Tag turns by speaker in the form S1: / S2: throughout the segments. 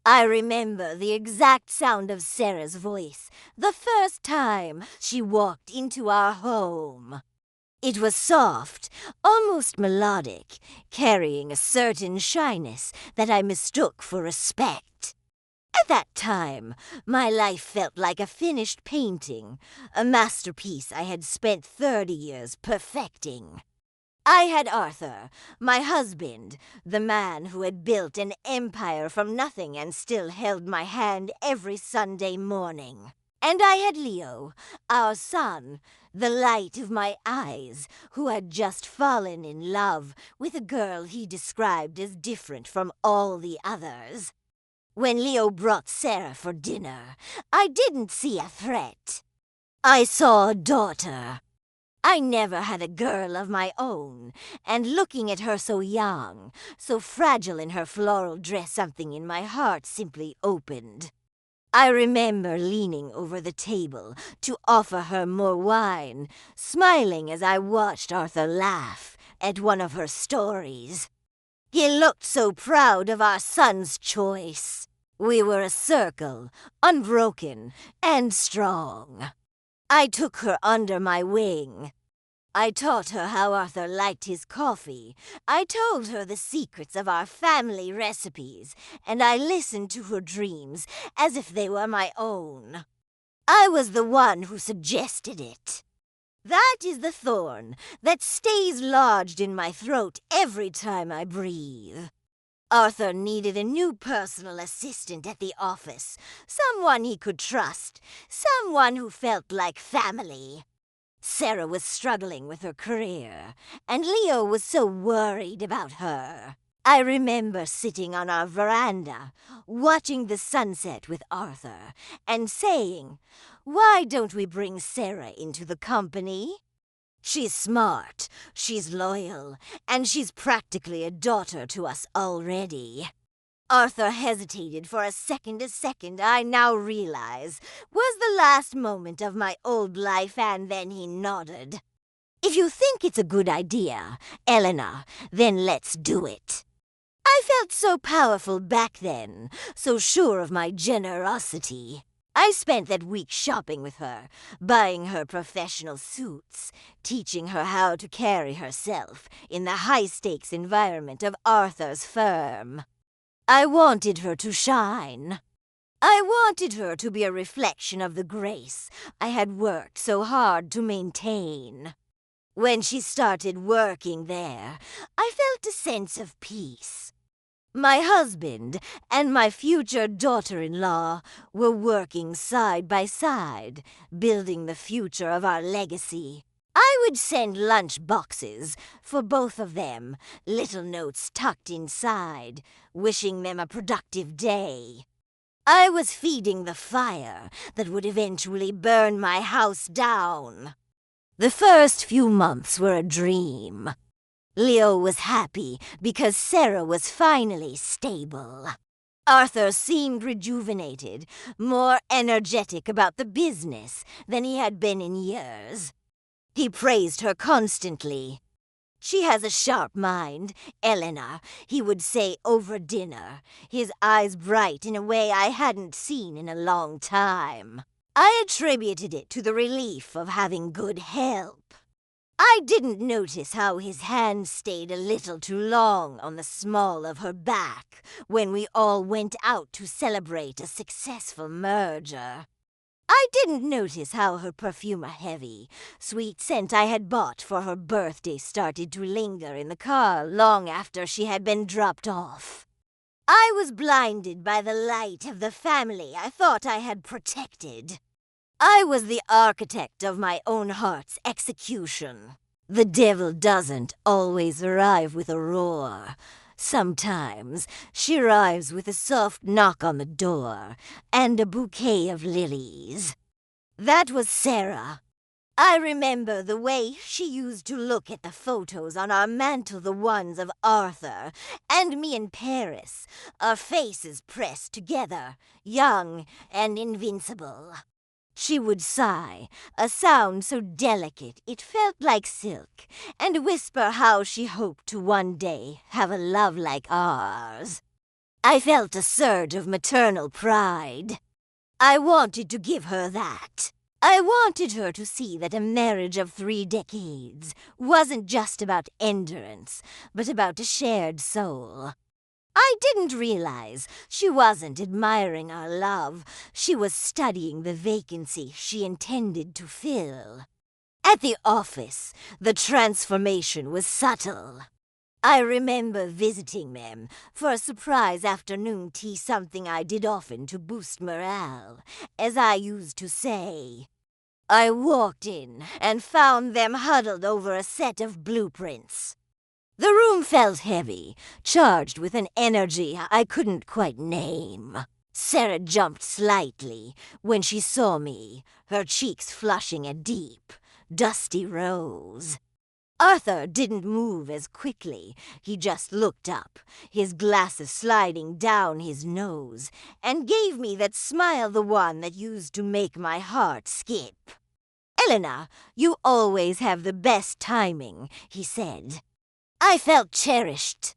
S1: I remember the exact sound of Sarah's voice the first time she walked into our home. It was soft, almost melodic, carrying a certain shyness that I mistook for respect. At that time, my life felt like a finished painting, a masterpiece I had spent 30 years perfecting. I had Arthur, my husband, the man who had built an empire from nothing and still held my hand every Sunday morning. And I had Leo, our son, the light of my eyes, who had just fallen in love with a girl he described as different from all the others. When Leo brought Sarah for dinner, I didn't see a threat. I saw a daughter. I never had a girl of my own, and looking at her so young, so fragile in her floral dress, something in my heart simply opened. I remember leaning over the table to offer her more wine, smiling as I watched Arthur laugh at one of her stories. He looked so proud of our son's choice. We were a circle, unbroken and strong. I took her under my wing. I taught her how Arthur liked his coffee. I told her the secrets of our family recipes, and I listened to her dreams as if they were my own. I was the one who suggested it. That is the thorn that stays lodged in my throat every time I breathe. Arthur needed a new personal assistant at the office, someone he could trust, someone who felt like family. Sarah was struggling with her career, and Leo was so worried about her. I remember sitting on our veranda, watching the sunset with Arthur, and saying, "Why don't we bring Sarah into the company? She's smart, she's loyal, and she's practically a daughter to us already." Arthur hesitated for a second I now realize was the last moment of my old life, and then he nodded. "If you think it's a good idea, Elena, then let's do it." I felt so powerful back then, so sure of my generosity. I spent that week shopping with her, buying her professional suits, teaching her how to carry herself in the high-stakes environment of Arthur's firm. I wanted her to shine. I wanted her to be a reflection of the grace I had worked so hard to maintain. When she started working there, I felt a sense of peace. My husband and my future daughter-in-law were working side by side, building the future of our legacy. I would send lunch boxes for both of them, little notes tucked inside, wishing them a productive day. I was feeding the fire that would eventually burn my house down. The first few months were a dream. Leo was happy because Sarah was finally stable. Arthur seemed rejuvenated, more energetic about the business than he had been in years. He praised her constantly. "She has a sharp mind, Elena," he would say over dinner, his eyes bright in a way I hadn't seen in a long time. I attributed it to the relief of having good help. I didn't notice how his hand stayed a little too long on the small of her back when we all went out to celebrate a successful merger. I didn't notice how her perfume-heavy, sweet scent I had bought for her birthday started to linger in the car long after she had been dropped off. I was blinded by the light of the family I thought I had protected. I was the architect of my own heart's execution. The devil doesn't always arrive with a roar. Sometimes she arrives with a soft knock on the door and a bouquet of lilies. That was Sarah. I remember the way she used to look at the photos on our mantel, the ones of Arthur and me in Paris, our faces pressed together, young and invincible. She would sigh, a sound so delicate it felt like silk, and whisper how she hoped to one day have a love like ours. I felt a surge of maternal pride. I wanted to give her that. I wanted her to see that a marriage of 3 decades wasn't just about endurance, but about a shared soul. I didn't realize she wasn't admiring our love. She was studying the vacancy she intended to fill. At the office, the transformation was subtle. I remember visiting them for a surprise afternoon tea, something I did often to boost morale, as I used to say. I walked in and found them huddled over a set of blueprints. The room felt heavy, charged with an energy I couldn't quite name. Sarah jumped slightly when she saw me, her cheeks flushing a deep, dusty rose. Arthur didn't move as quickly. He just looked up, his glasses sliding down his nose, and gave me that smile, the one that used to make my heart skip. "Elena, you always have the best timing," he said. I felt cherished.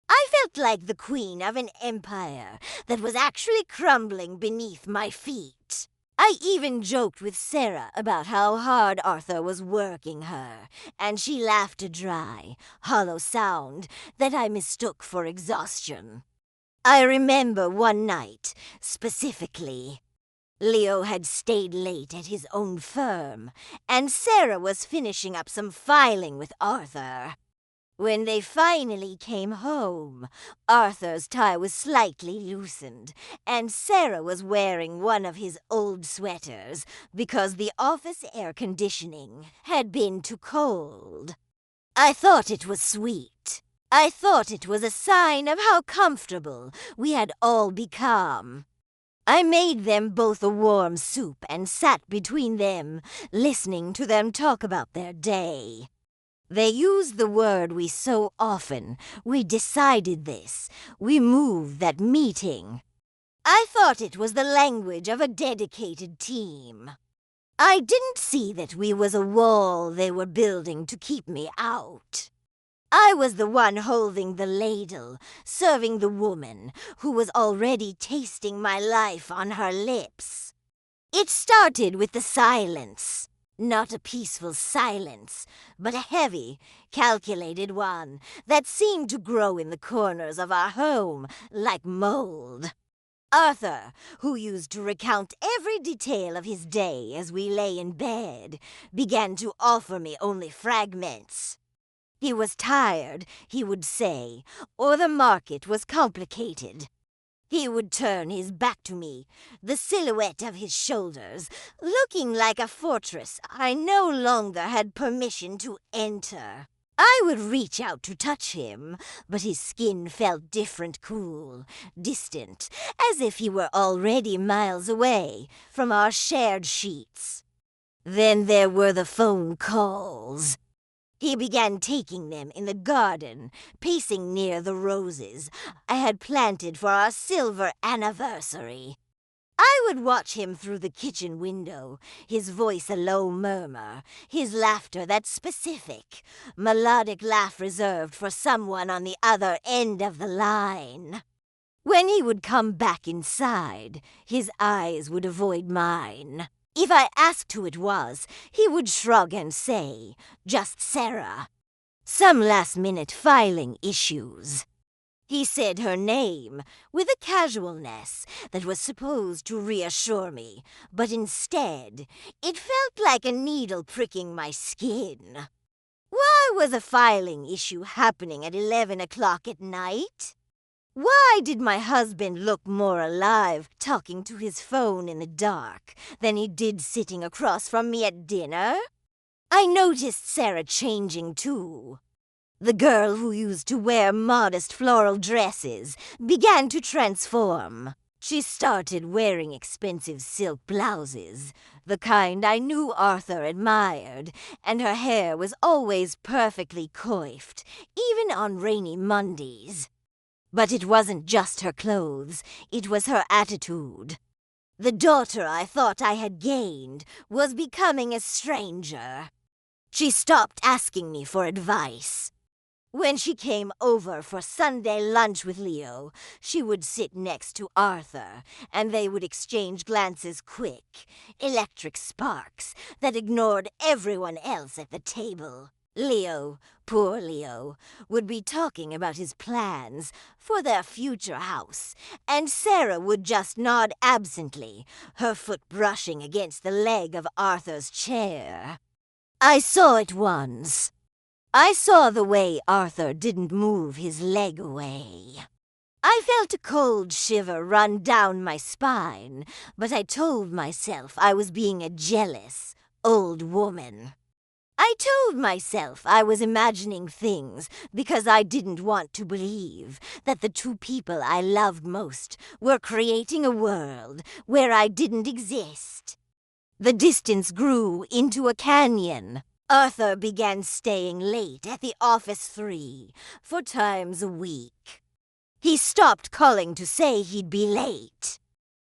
S1: I felt like the queen of an empire that was actually crumbling beneath my feet. I even joked with Sarah about how hard Arthur was working her, and she laughed a dry, hollow sound that I mistook for exhaustion. I remember one night, specifically. Leo had stayed late at his own firm, and Sarah was finishing up some filing with Arthur. When they finally came home, Arthur's tie was slightly loosened, and Sarah was wearing one of his old sweaters because the office air conditioning had been too cold. I thought it was sweet. I thought it was a sign of how comfortable we had all become. I made them both a warm soup and sat between them, listening to them talk about their day. They used the word we so often. We decided this. We moved that meeting. I thought it was the language of a dedicated team. I didn't see that we was a wall they were building to keep me out. I was the one holding the ladle, serving the woman who was already tasting my life on her lips. It started with the silence. Not a peaceful silence, but a heavy, calculated one that seemed to grow in the corners of our home like mold. Arthur, who used to recount every detail of his day as we lay in bed, began to offer me only fragments. He was tired, he would say, or the market was complicated. He would turn his back to me, the silhouette of his shoulders, looking like a fortress I no longer had permission to enter. I would reach out to touch him, but his skin felt different, cool, distant, as if he were already miles away from our shared sheets. Then there were the phone calls. He began taking them in the garden, pacing near the roses I had planted for our silver anniversary. I would watch him through the kitchen window, his voice a low murmur, his laughter that specific, melodic laugh reserved for someone on the other end of the line. When he would come back inside, his eyes would avoid mine. If I asked who it was, he would shrug and say, "Just Sarah." Some last-minute filing issues. He said her name with a casualness that was supposed to reassure me, but instead, it felt like a needle pricking my skin. Why was a filing issue happening at 11 o'clock at night? Why did my husband look more alive talking to his phone in the dark than he did sitting across from me at dinner? I noticed Sarah changing too. The girl who used to wear modest floral dresses began to transform. She started wearing expensive silk blouses, the kind I knew Arthur admired, and her hair was always perfectly coiffed, even on rainy Mondays. But it wasn't just her clothes, it was her attitude. The daughter I thought I had gained was becoming a stranger. She stopped asking me for advice. When she came over for Sunday lunch with Leo, she would sit next to Arthur, and they would exchange glances quick, electric sparks that ignored everyone else at the table. Leo, poor Leo, would be talking about his plans for their future house, and Sarah would just nod absently, her foot brushing against the leg of Arthur's chair. I saw it once. I saw the way Arthur didn't move his leg away. I felt a cold shiver run down my spine, but I told myself I was being a jealous old woman. I told myself I was imagining things because I didn't want to believe that the two people I loved most were creating a world where I didn't exist. The distance grew into a canyon. Arthur began staying late at the office 4 times a week. He stopped calling to say he'd be late.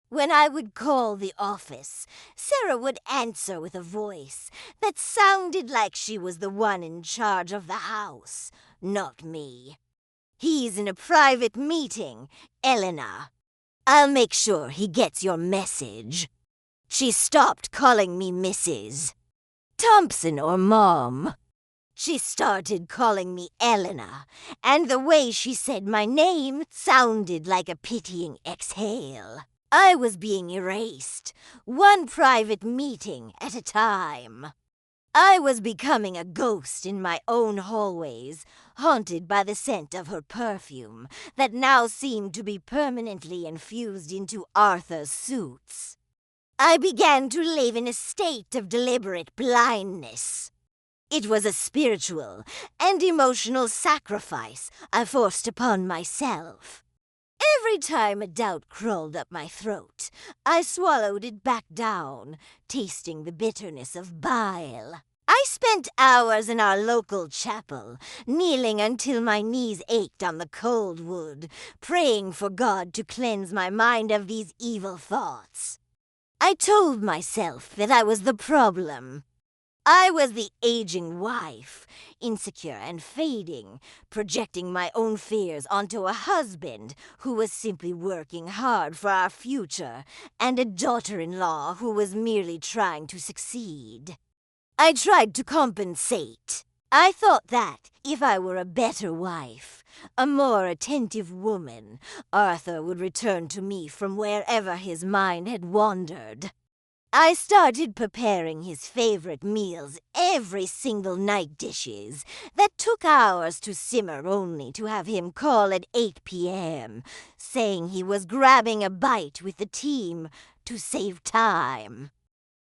S1: When I would call the office, Sarah would answer with a voice that sounded like she was the one in charge of the house, not me. "He's in a private meeting, Elena. I'll make sure he gets your message." She stopped calling me Mrs. Thompson or Mom. She started calling me Elena, and the way she said my name sounded like a pitying exhale. I was being erased, one private meeting at a time. I was becoming a ghost in my own hallways, haunted by the scent of her perfume that now seemed to be permanently infused into Arthur's suits. I began to live in a state of deliberate blindness. It was a spiritual and emotional sacrifice I forced upon myself. Every time a doubt crawled up my throat, I swallowed it back down, tasting the bitterness of bile. I spent hours in our local chapel, kneeling until my knees ached on the cold wood, praying for God to cleanse my mind of these evil thoughts. I told myself that I was the problem. I was the aging wife, insecure and fading, projecting my own fears onto a husband who was simply working hard for our future, and a daughter-in-law who was merely trying to succeed. I tried to compensate. I thought that if I were a better wife, a more attentive woman, Arthur would return to me from wherever his mind had wandered. I started preparing his favorite meals every single night, dishes that took hours to simmer only to have him call at 8 p.m., saying he was grabbing a bite with the team to save time.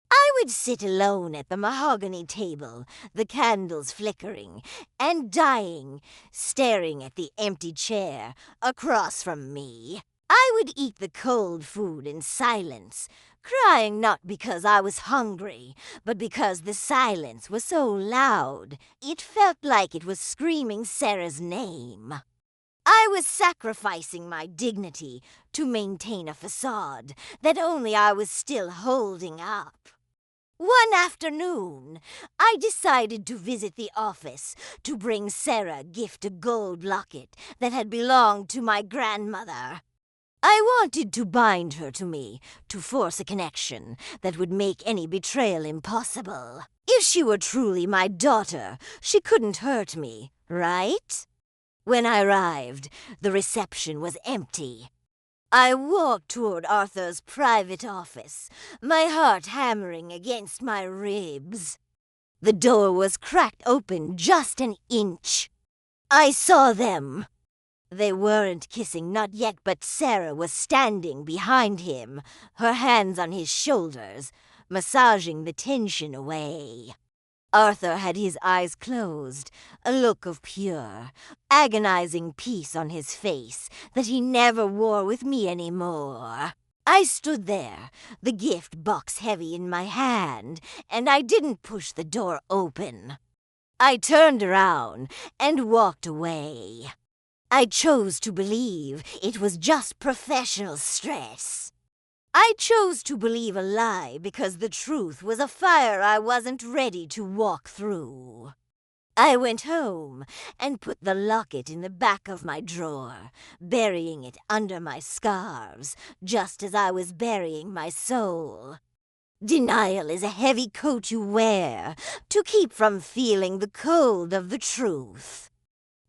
S1: I would sit alone at the mahogany table, the candles flickering, and dying, staring at the empty chair across from me. I would eat the cold food in silence, crying not because I was hungry, but because the silence was so loud, it felt like it was screaming Sarah's name. I was sacrificing my dignity to maintain a facade that only I was still holding up. One afternoon, I decided to visit the office to bring Sarah gift a gold locket that had belonged to my grandmother. I wanted to bind her to me, to force a connection that would make any betrayal impossible. If she were truly my daughter, she couldn't hurt me, right? When I arrived, the reception was empty. I walked toward Arthur's private office, my heart hammering against my ribs. The door was cracked open just an inch. I saw them. They weren't kissing, not yet, but Sarah was standing behind him, her hands on his shoulders, massaging the tension away. Arthur had his eyes closed, a look of pure, agonizing peace on his face that he never wore with me anymore. I stood there, the gift box heavy in my hand, and I didn't push the door open. I turned around and walked away. I chose to believe it was just professional stress. I chose to believe a lie because the truth was a fire I wasn't ready to walk through. I went home and put the locket in the back of my drawer, burying it under my scarves, just as I was burying my soul. Denial is a heavy coat you wear to keep from feeling the cold of the truth.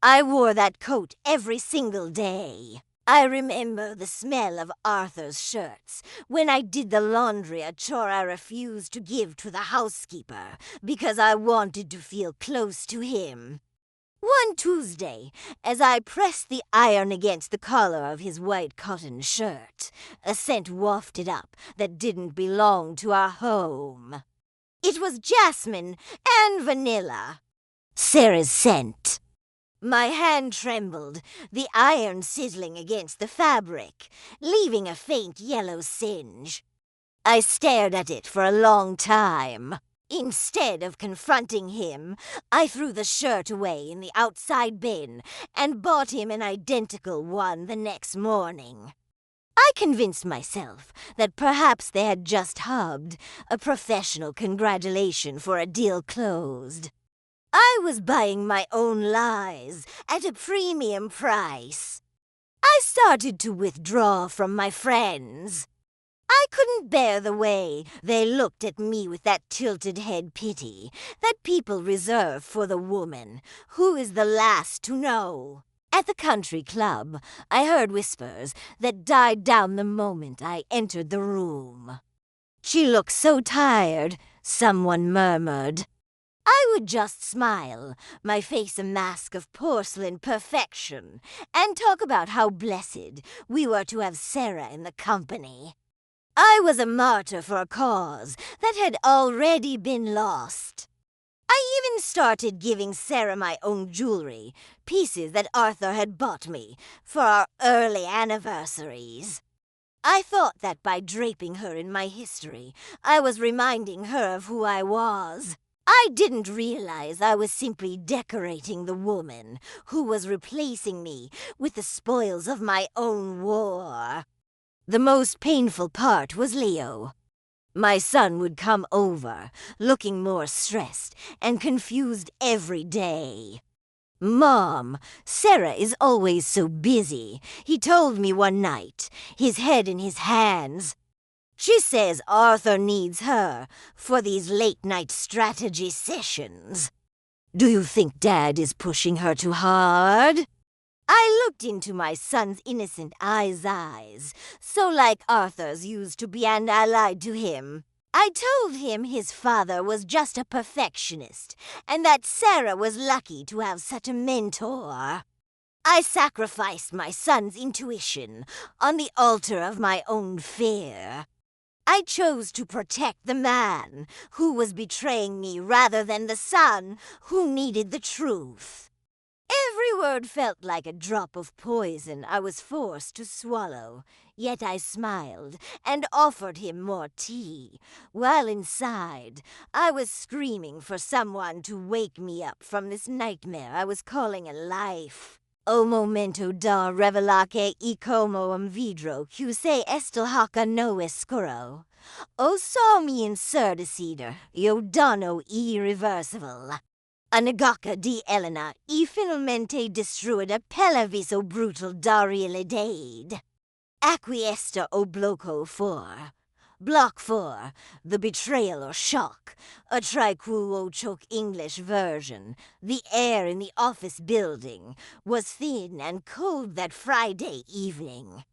S1: I wore that coat every single day. I remember the smell of Arthur's shirts when I did the laundry, a chore I refused to give to the housekeeper because I wanted to feel close to him. One Tuesday, as I pressed the iron against the collar of his white cotton shirt, a scent wafted up that didn't belong to our home. It was jasmine and vanilla. Sarah's scent. My hand trembled, the iron sizzling against the fabric, leaving a faint yellow singe. I stared at it for a long time. Instead of confronting him, I threw the shirt away in the outside bin and bought him an identical one the next morning. I convinced myself that perhaps they had just hubbed, a professional congratulation for a deal closed. I was buying my own lies at a premium price. I started to withdraw from my friends. I couldn't bear the way they looked at me with that tilted head pity that people reserve for the woman who is the last to know. At the country club, I heard whispers that died down the moment I entered the room. "She looks so tired," someone murmured. I would just smile, my face a mask of porcelain perfection, and talk about how blessed we were to have Sarah in the company. I was a martyr for a cause that had already been lost. I even started giving Sarah my own jewelry, pieces that Arthur had bought me for our early anniversaries. I thought that by draping her in my history, I was reminding her of who I was. I didn't realize I was simply decorating the woman who was replacing me with the spoils of my own war. The most painful part was Leo. My son would come over, looking more stressed and confused every day. "Mom, Sarah is always so busy," he told me one night, his head in his hands. "She says Arthur needs her for these late-night strategy sessions. Do you think Dad is pushing her too hard?" I looked into my son's innocent eyes, so like Arthur's used to be and allied to him. I told him his father was just a perfectionist, and that Sarah was lucky to have such a mentor. I sacrificed my son's intuition on the altar of my own fear. I chose to protect the man who was betraying me rather than the son who needed the truth. Every word felt like a drop of poison I was forced to swallow, yet I smiled and offered him more tea, while inside I was screaming for someone to wake me up from this nightmare I was calling a life. "O momento da revelaque e como un vidro que se estilhaca no escuro. O sommi inserdecida, io dono irreversible. A negaca di Elena e finalmente destruida pella viso brutal da realidade. Acquiesca o bloco for. Block 4, the betrayal or shock, a triquuo-choke English version. The air in the office building was thin and cold that Friday evening.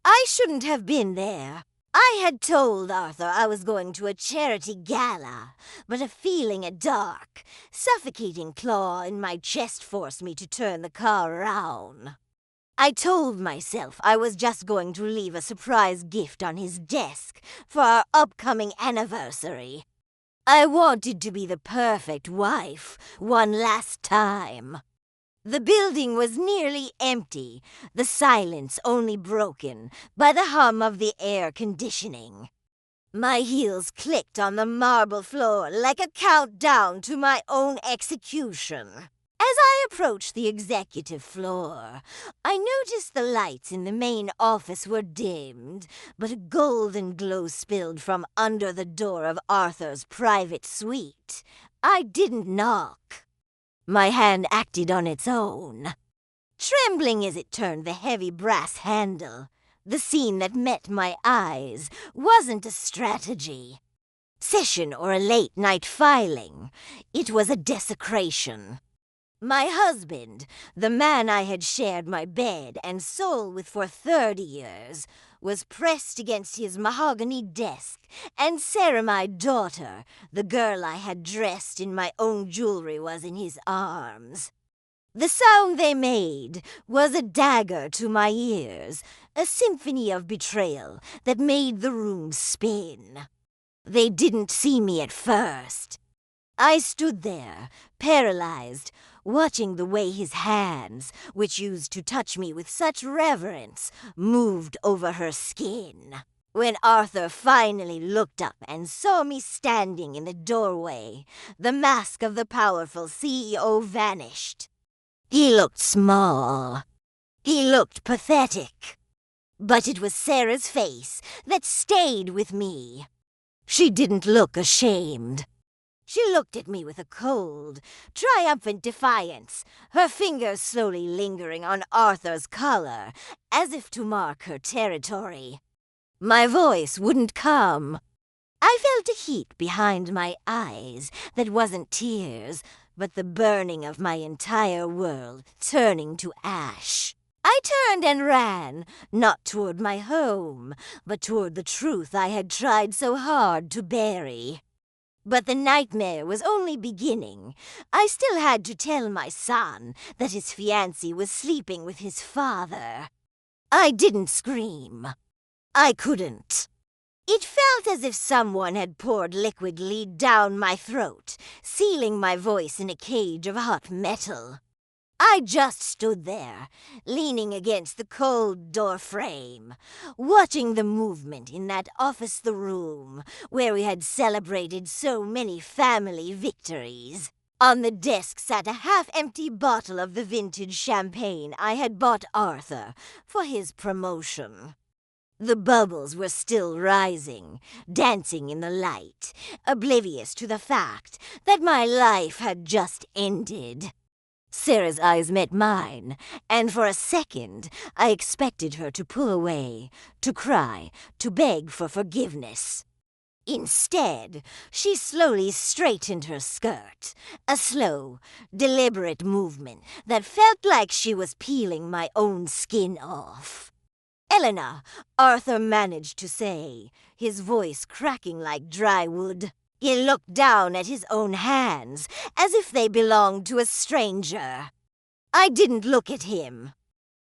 S1: I shouldn't have been there. I had told Arthur I was going to a charity gala, but a feeling a dark, suffocating claw in my chest forced me to turn the car around. I told myself I was just going to leave a surprise gift on his desk for our upcoming anniversary. I wanted to be the perfect wife one last time. The building was nearly empty, the silence only broken by the hum of the air conditioning. My heels clicked on the marble floor like a countdown to my own execution. As I approached the executive floor, I noticed the lights in the main office were dimmed, but a golden glow spilled from under the door of Arthur's private suite. I didn't knock. My hand acted on its own. Trembling as it turned the heavy brass handle, the scene that met my eyes wasn't a strategy session or a late-night filing. It was a desecration. My husband, the man I had shared my bed and soul with for 30 years, was pressed against his mahogany desk, and Sarah, my daughter, the girl I had dressed in my own jewelry, was in his arms. The sound they made was a dagger to my ears, a symphony of betrayal that made the room spin. They didn't see me at first. I stood there, paralyzed, watching the way his hands, which used to touch me with such reverence, moved over her skin. When Arthur finally looked up and saw me standing in the doorway, the mask of the powerful CEO vanished. He looked small. He looked pathetic. But it was Sarah's face that stayed with me. She didn't look ashamed. She looked at me with a cold, triumphant defiance, her fingers slowly lingering on Arthur's collar, as if to mark her territory. My voice wouldn't come. I felt a heat behind my eyes that wasn't tears, but the burning of my entire world turning to ash. I turned and ran, not toward my home, but toward the truth I had tried so hard to bury. But the nightmare was only beginning. I still had to tell my son that his fiancée was sleeping with his father. I didn't scream. I couldn't. It felt as if someone had poured liquid lead down my throat, sealing my voice in a cage of hot metal. I just stood there, leaning against the cold door frame, watching the movement in that office, the room where we had celebrated so many family victories. On the desk sat a half-empty bottle of the vintage champagne I had bought Arthur for his promotion. The bubbles were still rising, dancing in the light, oblivious to the fact that my life had just ended. Sarah's eyes met mine, and for a second I expected her to pull away, to cry, to beg for forgiveness. Instead, she slowly straightened her skirt, a slow, deliberate movement that felt like she was peeling my own skin off. "Elena," Arthur managed to say, his voice cracking like dry wood. He looked down at his own hands, as if they belonged to a stranger. I didn't look at him.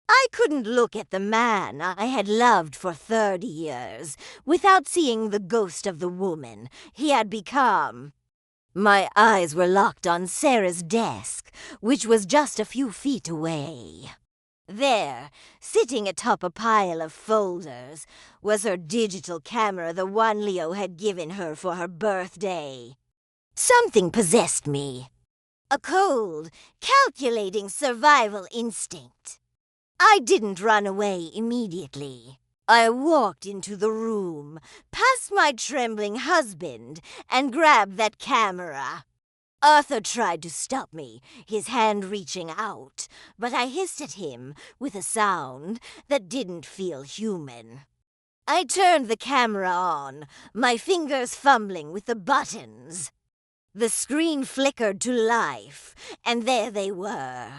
S1: I couldn't look at the man I had loved for 30 years without seeing the ghost of the woman he had become. My eyes were locked on Sarah's desk, which was just a few feet away. There, sitting atop a pile of folders, was her digital camera, the one Leo had given her for her birthday. Something possessed me. A cold, calculating survival instinct. I didn't run away immediately. I walked into the room, past my trembling husband, and grabbed that camera. Arthur tried to stop me, his hand reaching out, but I hissed at him with a sound that didn't feel human. I turned the camera on, my fingers fumbling with the buttons. The screen flickered to life, and there they were.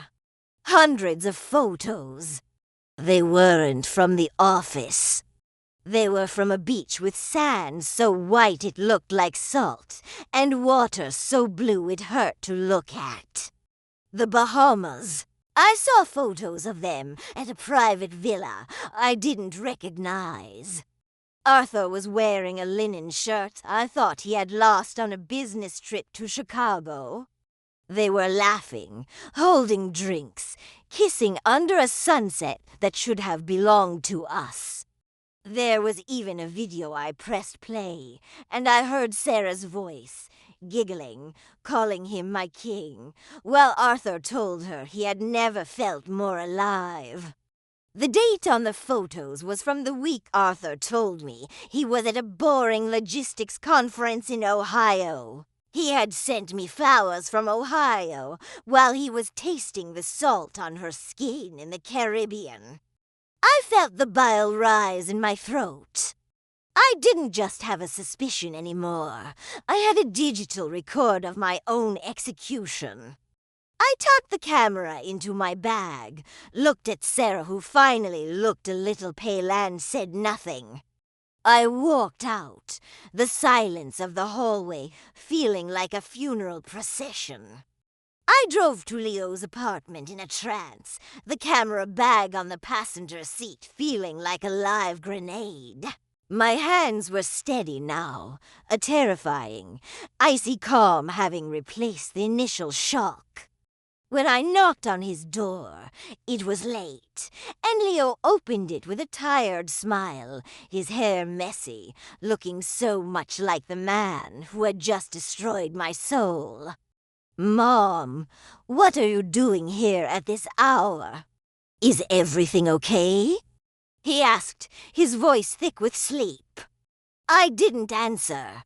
S1: Hundreds of photos. They weren't from the office. They were from a beach with sand so white it looked like salt, and water so blue it hurt to look at. The Bahamas. I saw photos of them at a private villa I didn't recognize. Arthur was wearing a linen shirt I thought he had lost on a business trip to Chicago. They were laughing, holding drinks, kissing under a sunset that should have belonged to us. There was even a video I pressed play, and I heard Sarah's voice, giggling, calling him my king, while Arthur told her he had never felt more alive. The date on the photos was from the week Arthur told me he was at a boring logistics conference in Ohio. He had sent me flowers from Ohio while he was tasting the salt on her skin in the Caribbean. I felt the bile rise in my throat. I didn't just have a suspicion anymore. I had a digital record of my own execution. I tucked the camera into my bag, looked at Sarah, who finally looked a little pale, and said nothing. I walked out, the silence of the hallway feeling like a funeral procession. I drove to Leo's apartment in a trance, the camera bag on the passenger seat feeling like a live grenade. My hands were steady now, a terrifying, icy calm having replaced the initial shock. When I knocked on his door, it was late, and Leo opened it with a tired smile, his hair messy, looking so much like the man who had just destroyed my soul. "Mom, what are you doing here at this hour? Is everything okay?" he asked, his voice thick with sleep. I didn't answer.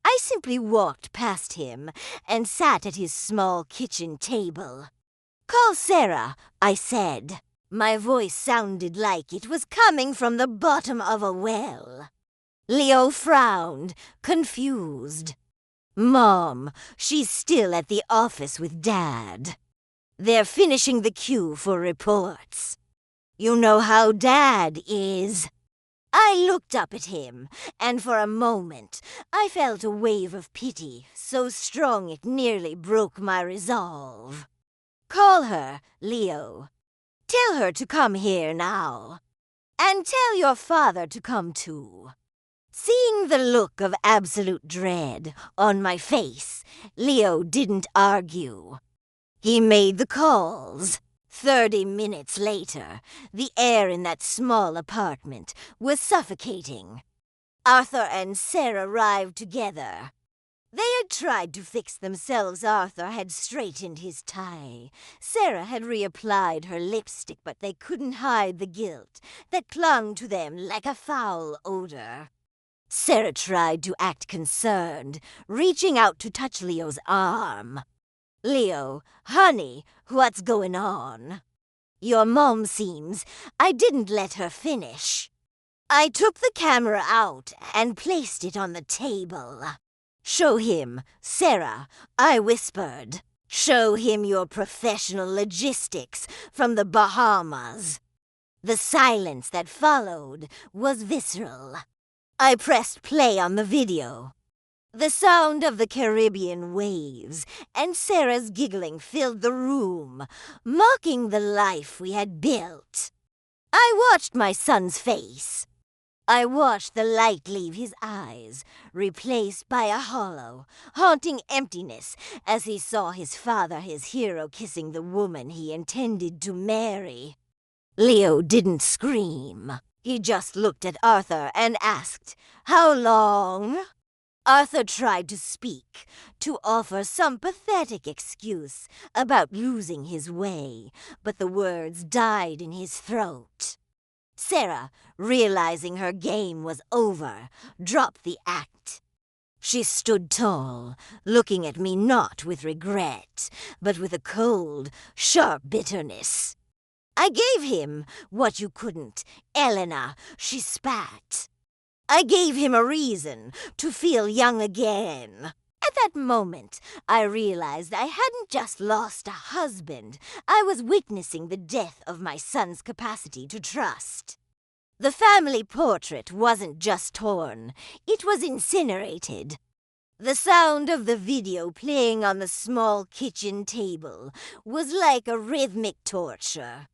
S1: I simply walked past him and sat at his small kitchen table. "Call Sarah," I said. My voice sounded like it was coming from the bottom of a well. Leo frowned, confused. "Mom, she's still at the office with Dad. They're finishing the queue for reports. You know how Dad is." I looked up at him, and for a moment I felt a wave of pity so strong it nearly broke my resolve. "Call her, Leo. Tell her to come here now. And tell your father to come too." Seeing the look of absolute dread on my face, Leo didn't argue. He made the calls. 30 minutes later, the air in that small apartment was suffocating. Arthur and Sarah arrived together. They had tried to fix themselves. Arthur had straightened his tie. Sarah had reapplied her lipstick, but they couldn't hide the guilt that clung to them like a foul odor. Sarah tried to act concerned, reaching out to touch Leo's arm. "Leo, honey, what's going on?" "Your mom seems..." I didn't let her finish. I took the camera out and placed it on the table. "Show him, Sarah," I whispered. "Show him your professional logistics from the Bahamas." The silence that followed was visceral. I pressed play on the video. The sound of the Caribbean waves and Sarah's giggling filled the room, mocking the life we had built. I watched my son's face. I watched the light leave his eyes, replaced by a hollow, haunting emptiness as he saw his father, his hero, kissing the woman he intended to marry. Leo didn't scream. He just looked at Arthur and asked, "How long?" Arthur tried to speak, to offer some pathetic excuse about losing his way, but the words died in his throat. Sarah, realizing her game was over, dropped the act. She stood tall, looking at me not with regret, but with a cold, sharp bitterness. "I gave him what you couldn't, Elena," she spat. "I gave him a reason to feel young again." At that moment, I realized I hadn't just lost a husband. I was witnessing the death of my son's capacity to trust. The family portrait wasn't just torn, it was incinerated. The sound of the video playing on the small kitchen table was like a rhythmic torture.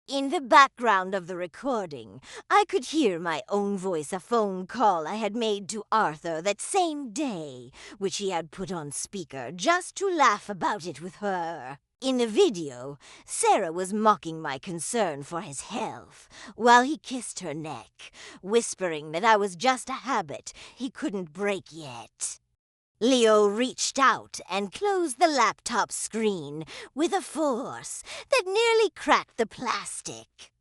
S1: In the background of the recording, I could hear my own voice, a phone call I had made to Arthur that same day, which he had put on speaker just to laugh about it with her. In the video, Sarah was mocking my concern for his health while he kissed her neck, whispering that I was just a habit he couldn't break yet. Leo reached out and closed the laptop screen with a force that nearly cracked the plastic.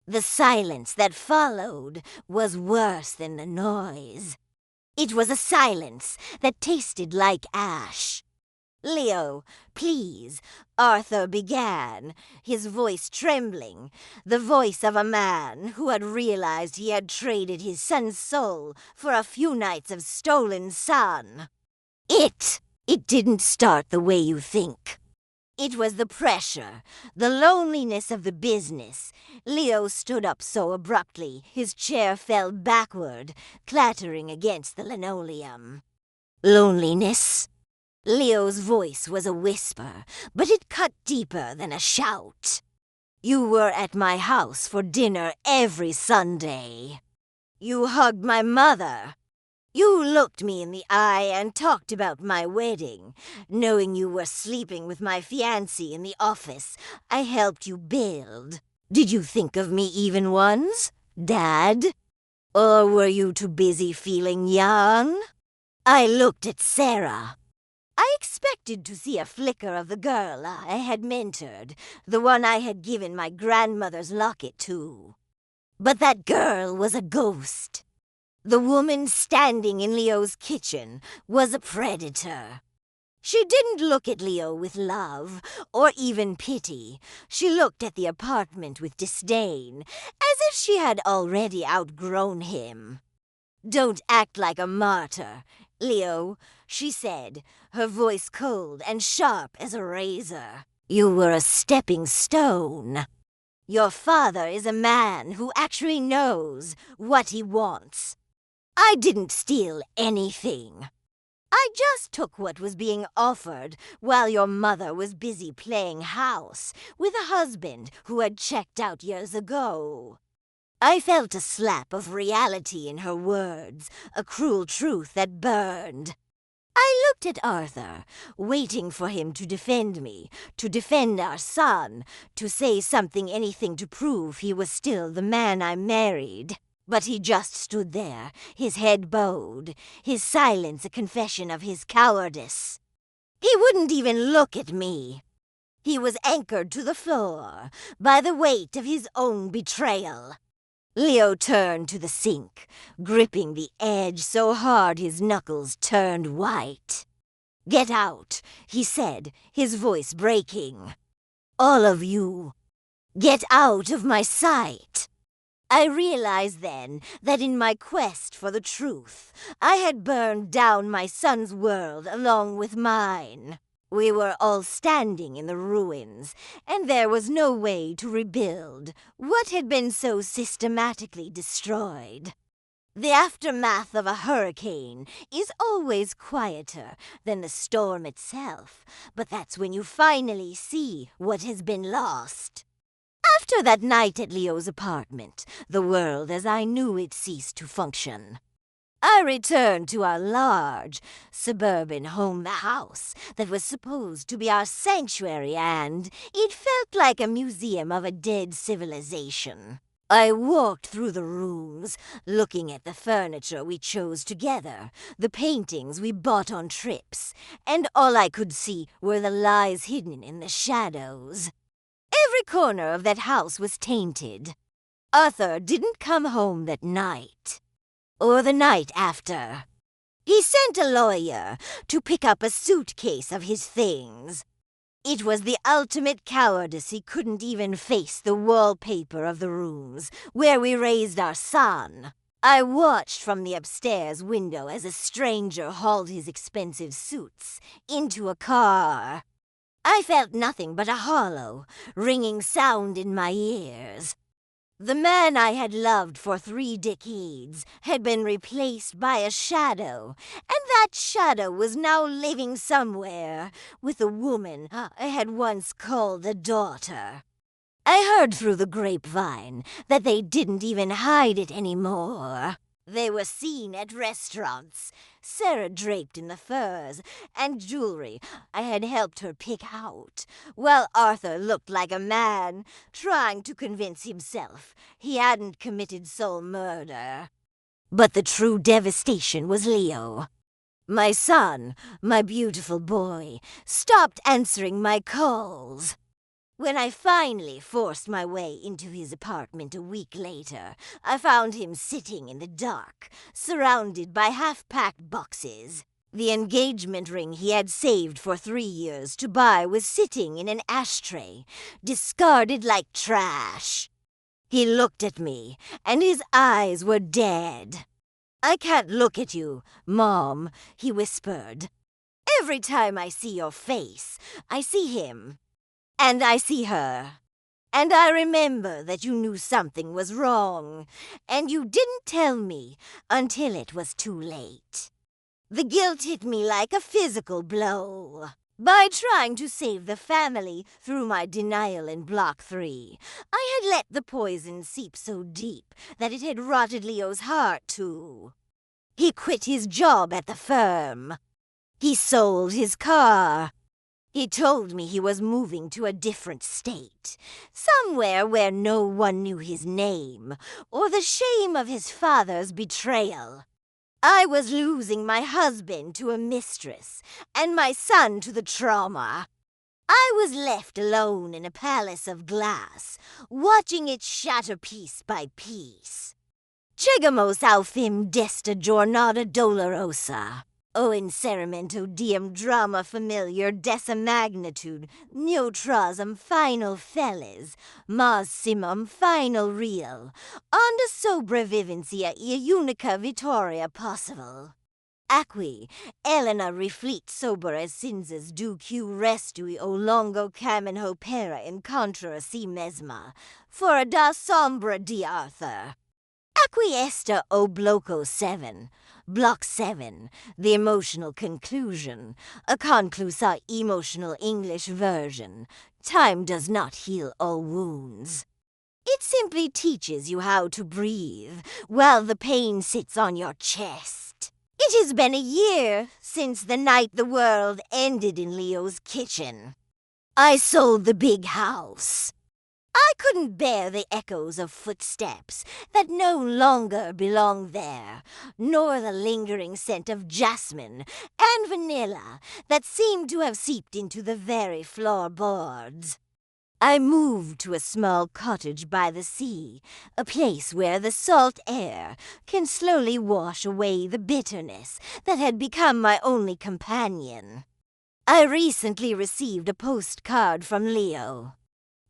S1: The silence that followed was worse than the noise. It was a silence that tasted like ash. "Leo, please," Arthur began, his voice trembling, the voice of a man who had realized he had traded his son's soul for a few nights of stolen sun. It didn't start the way you think. It was the pressure, the loneliness of the business. Leo stood up so abruptly, his chair fell backward, clattering against the linoleum. Loneliness? Leo's voice was a whisper, but it cut deeper than a shout. "You were at my house for dinner every Sunday. You hugged my mother. You looked me in the eye and talked about my wedding. Knowing you were sleeping with my fiancée in the office, I helped you build. Did you think of me even once, Dad? Or were you too busy feeling young?" I looked at Sarah. I expected to see a flicker of the girl I had mentored, the one I had given my grandmother's locket to. But that girl was a ghost. The woman standing in Leo's kitchen was a predator. She didn't look at Leo with love or even pity. She looked at the apartment with disdain, as if she had already outgrown him. "Don't act like a martyr, Leo," she said, her voice cold and sharp as a razor. "You were a stepping stone. Your father is a man who actually knows what he wants. I didn't steal anything. I just took what was being offered while your mother was busy playing house with a husband who had checked out years ago." I felt a slap of reality in her words, a cruel truth that burned. I looked at Arthur, waiting for him to defend me, to defend our son, to say something, anything to prove he was still the man I married. But he just stood there, his head bowed, his silence a confession of his cowardice. He wouldn't even look at me. He was anchored to the floor by the weight of his own betrayal. Leo turned to the sink, gripping the edge so hard his knuckles turned white. "Get out," he said, his voice breaking. "All of you. Get out of my sight." I realized then that in my quest for the truth, I had burned down my son's world along with mine. We were all standing in the ruins, and there was no way to rebuild what had been so systematically destroyed. The aftermath of a hurricane is always quieter than the storm itself, but that's when you finally see what has been lost. After that night at Leo's apartment, the world as I knew it ceased to function. I returned to our large, suburban house that was supposed to be our sanctuary, and it felt like a museum of a dead civilization. I walked through the rooms, looking at the furniture we chose together, the paintings we bought on trips, and all I could see were the lies hidden in the shadows. Every corner of that house was tainted. Arthur didn't come home that night, or the night after. He sent a lawyer to pick up a suitcase of his things. It was the ultimate cowardice he couldn't even face the wallpaper of the rooms where we raised our son. I watched from the upstairs window as a stranger hauled his expensive suits into a car. I felt nothing but a hollow, ringing sound in my ears. The man I had loved for 3 decades had been replaced by a shadow, and that shadow was now living somewhere with a woman I had once called a daughter. I heard through the grapevine that they didn't even hide it anymore. They were seen at restaurants, Sarah draped in the furs and jewelry I had helped her pick out, while Arthur looked like a man trying to convince himself he hadn't committed soul murder. But the true devastation was Leo. My son, my beautiful boy, stopped answering my calls. When I finally forced my way into his apartment a week later, I found him sitting in the dark, surrounded by half-packed boxes. The engagement ring he had saved for 3 years to buy was sitting in an ashtray, discarded like trash. He looked at me, and his eyes were dead. "I can't look at you, Mom," he whispered. "Every time I see your face, I see him. And I see her. And I remember that you knew something was wrong, and you didn't tell me until it was too late." The guilt hit me like a physical blow. By trying to save the family through my denial in Block 3, I had let the poison seep so deep that it had rotted Leo's heart too. He quit his job at the firm. He sold his car. He told me he was moving to a different state, somewhere where no one knew his name or the shame of his father's betrayal. I was losing my husband to a mistress and my son to the trauma. I was left alone in a palace of glass, watching it shatter piece by piece. Chegamos aufim desta jornada dolorosa. O inserimento diem drama familiar dessa magnitude, neotrasum final feles, mas simum final real, onda sobrevivencia e unica vittoria possible. Aqui, Elena reflit sobere cinzas du que restui o longo camin pera in contra si mesma, fora da sombra di Arthur. Acquiesta o Bloco 7, Block 7, the emotional conclusion, a conclusa emotional English version. Time does not heal all wounds. It simply teaches you how to breathe while the pain sits on your chest. It has been a year since the night the world ended in Leo's kitchen. I sold the big house. I couldn't bear the echoes of footsteps that no longer belonged there, nor the lingering scent of jasmine and vanilla that seemed to have seeped into the very floorboards. I moved to a small cottage by the sea, a place where the salt air can slowly wash away the bitterness that had become my only companion. I recently received a postcard from Leo.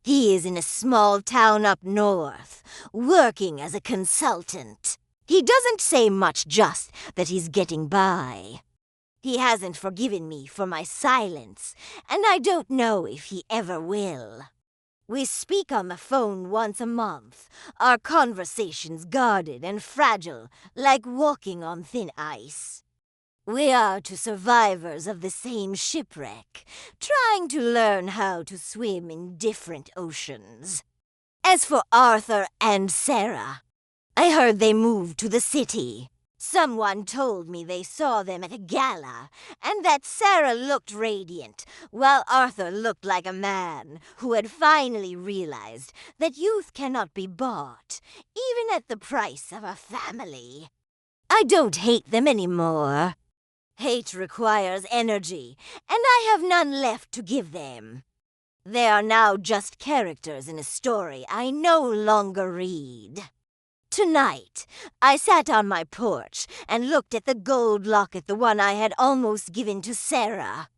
S1: He is in a small town up north, working as a consultant. He doesn't say much, just that he's getting by. He hasn't forgiven me for my silence, and I don't know if he ever will. We speak on the phone once a month, our conversations guarded and fragile, like walking on thin ice. We are two survivors of the same shipwreck, trying to learn how to swim in different oceans. As for Arthur and Sarah, I heard they moved to the city. Someone told me they saw them at a gala, and that Sarah looked radiant, while Arthur looked like a man who had finally realized that youth cannot be bought, even at the price of a family. I don't hate them anymore. Hate requires energy, and I have none left to give them. They are now just characters in a story I no longer read. Tonight, I sat on my porch and looked at the gold locket, the one I had almost given to Sarah.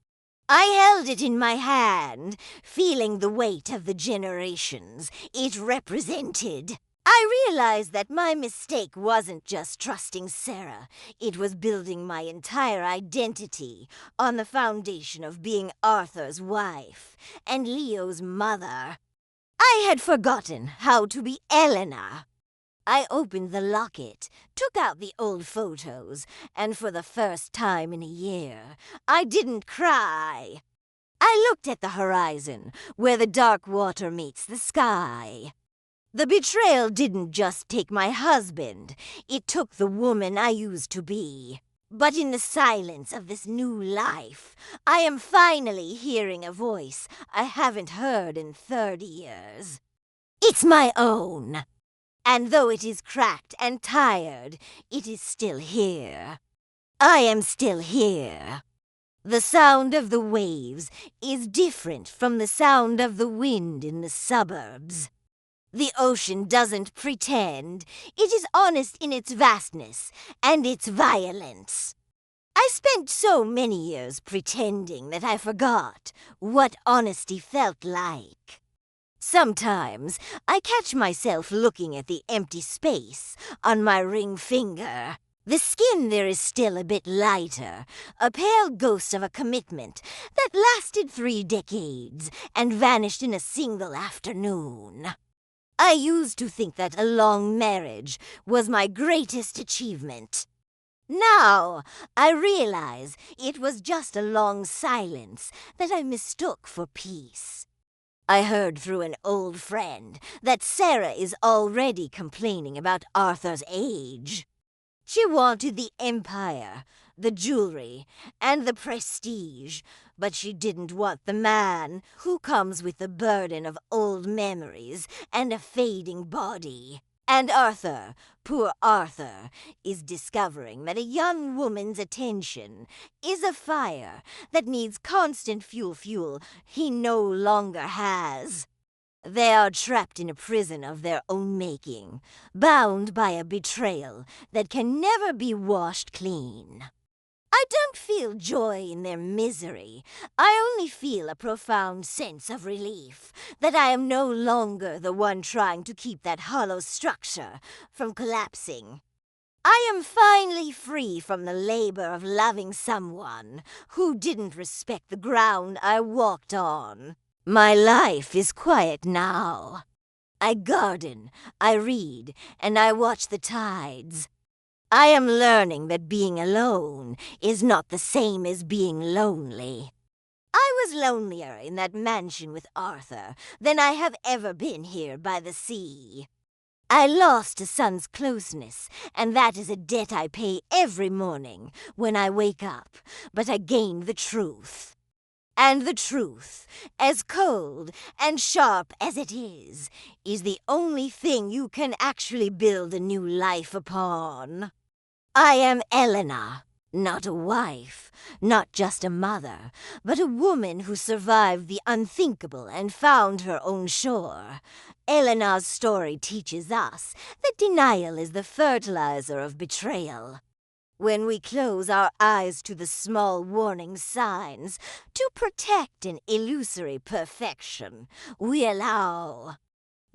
S1: I held it in my hand, feeling the weight of the generations it represented. I realized that my mistake wasn't just trusting Sarah. It was building my entire identity on the foundation of being Arthur's wife and Leo's mother. I had forgotten how to be Elena. I opened the locket, took out the old photos, and for the first time in a year, I didn't cry. I looked at the horizon, where the dark water meets the sky. The betrayal didn't just take my husband, it took the woman I used to be. But in the silence of this new life, I am finally hearing a voice I haven't heard in 30 years. It's my own. And though it is cracked and tired, it is still here. I am still here. The sound of the waves is different from the sound of the wind in the suburbs. The ocean doesn't pretend. It is honest in its vastness and its violence. I spent so many years pretending that I forgot what honesty felt like. Sometimes I catch myself looking at the empty space on my ring finger. The skin there is still a bit lighter, a pale ghost of a commitment that lasted 3 decades and vanished in a single afternoon. I used to think that a long marriage was my greatest achievement. Now I realize it was just a long silence that I mistook for peace. I heard through an old friend that Sarah is already complaining about Arthur's age. She wanted the empire, the jewelry, and the prestige, but she didn't want the man who comes with the burden of old memories and a fading body. And Arthur, poor Arthur, is discovering that a young woman's attention is a fire that needs constant fuel he no longer has. They are trapped in a prison of their own making, bound by a betrayal that can never be washed clean. I don't feel joy in their misery. I only feel a profound sense of relief that I am no longer the one trying to keep that hollow structure from collapsing. I am finally free from the labor of loving someone who didn't respect the ground I walked on. My life is quiet now. I garden, I read, and I watch the tides. I am learning that being alone is not the same as being lonely. I was lonelier in that mansion with Arthur than I have ever been here by the sea. I lost a son's closeness, and that is a debt I pay every morning when I wake up, but I gained the truth. And the truth, as cold and sharp as it is the only thing you can actually build a new life upon. I am Elena, not a wife, not just a mother, but a woman who survived the unthinkable and found her own shore. Elena's story teaches us that denial is the fertilizer of betrayal. When we close our eyes to the small warning signs to protect an illusory perfection, we allow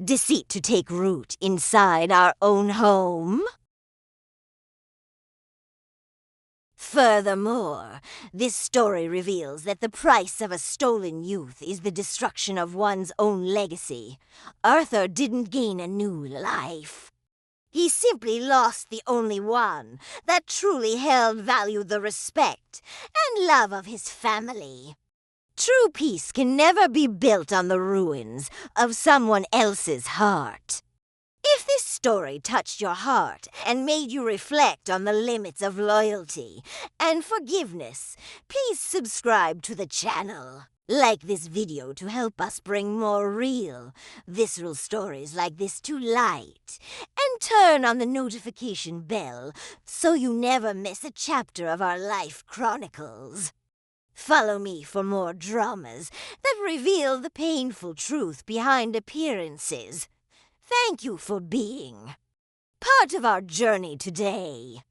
S1: deceit to take root inside our own home. Furthermore, this story reveals that the price of a stolen youth is the destruction of one's own legacy. Arthur didn't gain a new life. He simply lost the only one that truly held value, the respect and love of his family. True peace can never be built on the ruins of someone else's heart. If this story touched your heart and made you reflect on the limits of loyalty and forgiveness, please subscribe to the channel. Like this video to help us bring more real, visceral stories like this to light. And turn on the notification bell so you never miss a chapter of our life chronicles. Follow me for more dramas that reveal the painful truth behind appearances. Thank you for being part of our journey today.